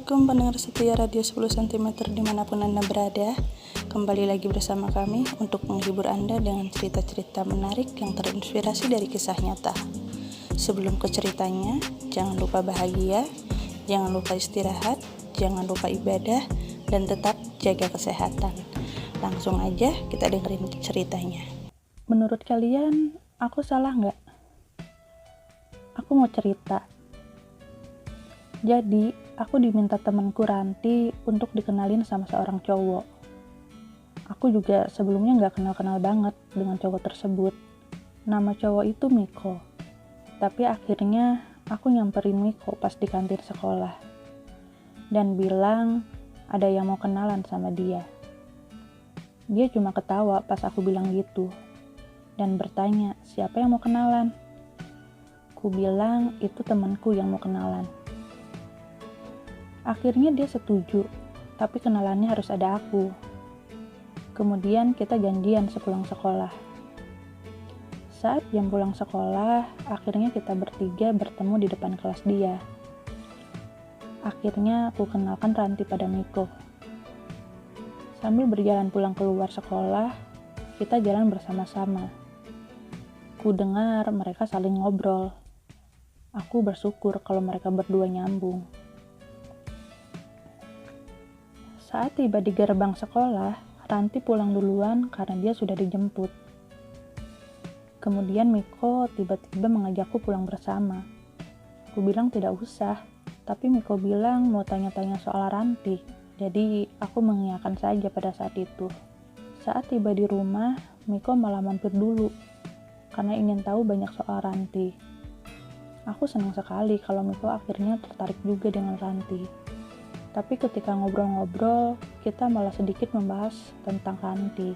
Assalamualaikum pendengar setia Radio 10 cm dimanapun Anda berada. Kembali lagi bersama kami untuk menghibur Anda dengan cerita-cerita menarik yang terinspirasi dari kisah nyata. Sebelum ke ceritanya, jangan lupa bahagia, jangan lupa istirahat, jangan lupa ibadah, dan tetap jaga kesehatan. Langsung aja kita dengerin ceritanya. Menurut kalian, aku salah nggak? Aku mau cerita. Jadi, aku diminta temanku Ranti untuk dikenalin sama seorang cowok. Aku juga sebelumnya nggak kenal-kenal banget dengan cowok tersebut. Nama cowok itu Miko. Tapi akhirnya aku nyamperin Miko pas di kantin sekolah. Dan bilang ada yang mau kenalan sama dia. Dia cuma ketawa pas aku bilang gitu. Dan bertanya, siapa yang mau kenalan? Ku bilang itu temanku yang mau kenalan. Akhirnya dia setuju, tapi kenalannya harus ada aku. Kemudian kita janjian sepulang sekolah. Saat jam pulang sekolah, akhirnya kita bertiga bertemu di depan kelas dia. Akhirnya aku kenalkan Ranti pada Miko. Sambil berjalan pulang keluar sekolah, kita jalan bersama-sama. Ku dengar mereka saling ngobrol. Aku bersyukur kalau mereka berdua nyambung. Saat tiba di gerbang sekolah, Ranti pulang duluan karena dia sudah dijemput. Kemudian Miko tiba-tiba mengajakku pulang bersama. Aku bilang tidak usah, tapi Miko bilang mau tanya-tanya soal Ranti, jadi aku mengiyakan saja pada saat itu. Saat tiba di rumah, Miko malah mampir dulu, karena ingin tahu banyak soal Ranti. Aku senang sekali kalau Miko akhirnya tertarik juga dengan Ranti. Tapi ketika ngobrol-ngobrol, kita malah sedikit membahas tentang Ranti.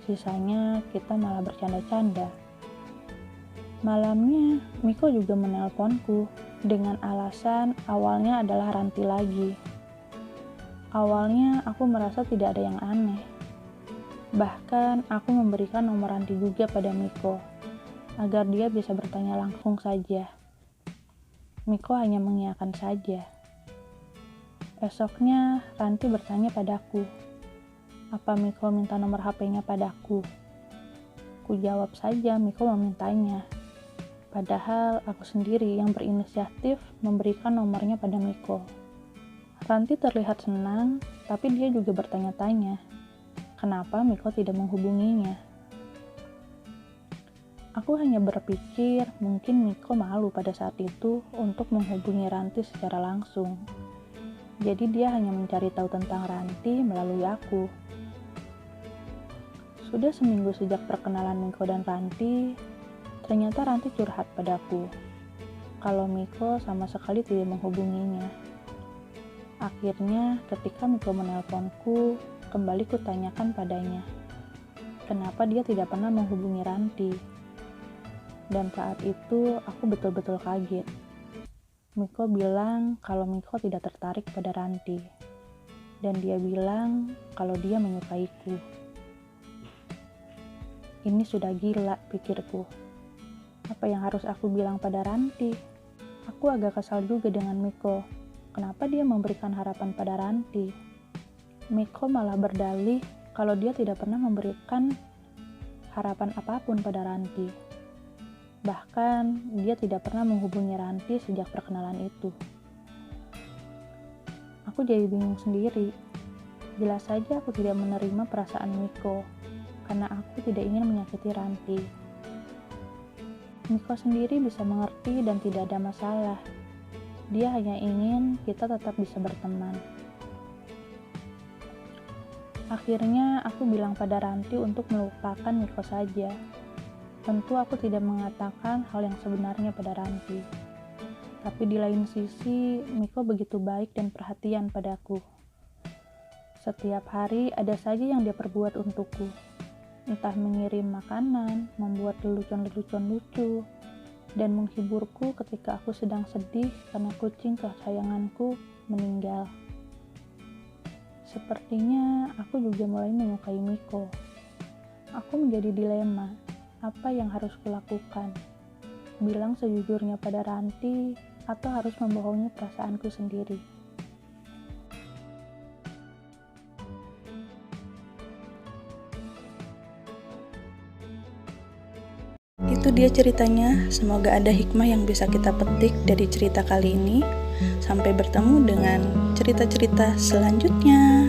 Sisanya kita malah bercanda-canda. Malamnya, Miko juga menelponku dengan alasan awalnya adalah Ranti lagi. Awalnya aku merasa tidak ada yang aneh. Bahkan aku memberikan nomor Ranti juga pada Miko, agar dia bisa bertanya langsung saja. Miko hanya mengiyakan saja. Esoknya, Ranti bertanya padaku, apa Miko minta nomor HP-nya padaku? Ku jawab saja Miko memintanya. Padahal aku sendiri yang berinisiatif memberikan nomornya pada Miko. Ranti terlihat senang, tapi dia juga bertanya-tanya, kenapa Miko tidak menghubunginya? Aku hanya berpikir mungkin Miko malu pada saat itu untuk menghubungi Ranti secara langsung. Jadi dia hanya mencari tahu tentang Ranti melalui aku. Sudah seminggu sejak perkenalan Miko dan Ranti, ternyata Ranti curhat padaku kalau Miko sama sekali tidak menghubunginya. Akhirnya ketika Miko menelponku, kembali kutanyakan padanya, kenapa dia tidak pernah menghubungi Ranti. Dan saat itu aku betul-betul kaget. Miko bilang kalau Miko tidak tertarik pada Ranti. Dan dia bilang kalau dia menyukaiku. Ini sudah gila, pikirku. Apa yang harus aku bilang pada Ranti? Aku agak kesal juga dengan Miko. Kenapa dia memberikan harapan pada Ranti? Miko malah berdalih kalau dia tidak pernah memberikan harapan apapun pada Ranti. Bahkan, dia tidak pernah menghubungi Ranti sejak perkenalan itu. Aku jadi bingung sendiri. Jelas saja aku tidak menerima perasaan Miko, karena aku tidak ingin menyakiti Ranti. Miko sendiri bisa mengerti dan tidak ada masalah. Dia hanya ingin kita tetap bisa berteman. Akhirnya, aku bilang pada Ranti untuk melupakan Miko saja. Tentu aku tidak mengatakan hal yang sebenarnya pada Ranti. Tapi di lain sisi, Miko begitu baik dan perhatian padaku. Setiap hari ada saja yang dia perbuat untukku. Entah mengirim makanan, membuat lelucon-lelucon lucu, dan menghiburku ketika aku sedang sedih karena kucing kesayanganku meninggal. Sepertinya aku juga mulai menyukai Miko. Aku menjadi dilema. Apa yang harus kulakukan? Bilang sejujurnya pada Ranti atau harus membohongi perasaanku sendiri? Itu dia ceritanya. Semoga ada hikmah yang bisa kita petik dari cerita kali ini. Sampai bertemu dengan cerita-cerita selanjutnya.